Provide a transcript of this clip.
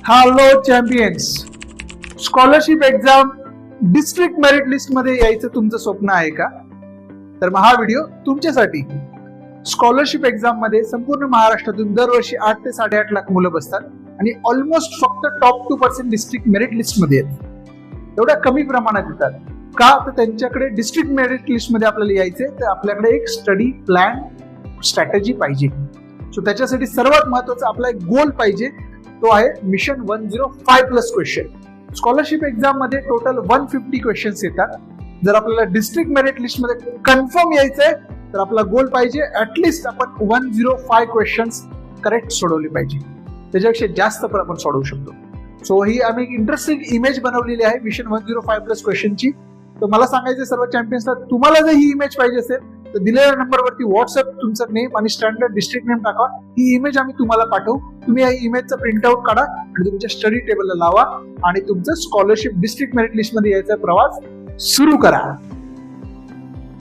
Hello champions, scholarship exam district merit list मध्ये यायचं तुमचं स्वप्न आहे का? तर मग हा व्हिडिओ तुमच्यासाठी. स्कॉलरशिप एक्झाम मध्ये संपूर्ण महाराष्ट्रातून दरवर्षी 8 ते 8.5 लाख मुलं बसतात आणि ऑलमोस्ट फक्त टॉप 2% डिस्ट्रिक्ट मेरिट लिस्ट मध्ये येतात. एवढ्या कमी प्रमाणात येतात का? तर त्यांच्याकडे डिस्ट्रिक्ट मेरिट लिस्ट मध्ये आपल्याला यायचे तर आपल्याकडे एक स्टडी प्लॅन स्ट्रॅटेजी पाहिजे. सो त्याच्यासाठी सर्वात महत्वाचा आपला एक गोल पाहिजे, तो आहे mission 105 plus question. Scholarship exam मध्ये टोटल 150 क्वेश्चन्स येतात. जर आपल्याला डिस्ट्रिक्ट मेरिट लिस्ट मध्ये कन्फर्म यायचंय तर आपला गोल पाहिजे ऍटलिस्ट आपण 105 क्वेश्चन्स करेक्ट सोडवले पाहिजे. त्याच्यापेक्षा जास्त पण आपण सोडवू शकतो. सो ही आम्ही एक इंटरेस्टिंग इमेज बनवलेली आहे मिशन 105 प्लस क्वेश्चनची. तर मला सांगायचं सर्व चॅम्पियन्सला, तुम्हाला जर ही इमेज पाहिजे असेल तर दिलेल्या नंबरवरती व्हॉट्सअप तुमचं नेम आणि स्टँडर्ड डिस्ट्रिक्ट नेम टाका. ही इमेज आम्ही तुम्हाला पाठवू. तुम्ही या इमेजचा प्रिंटआउट काढा आणि तुमच्या स्टडी टेबलला लावा आणि तुमचं स्कॉलरशिप डिस्ट्रिक्ट मेरिट लिस्ट मध्ये यायचा प्रवास सुरू करा.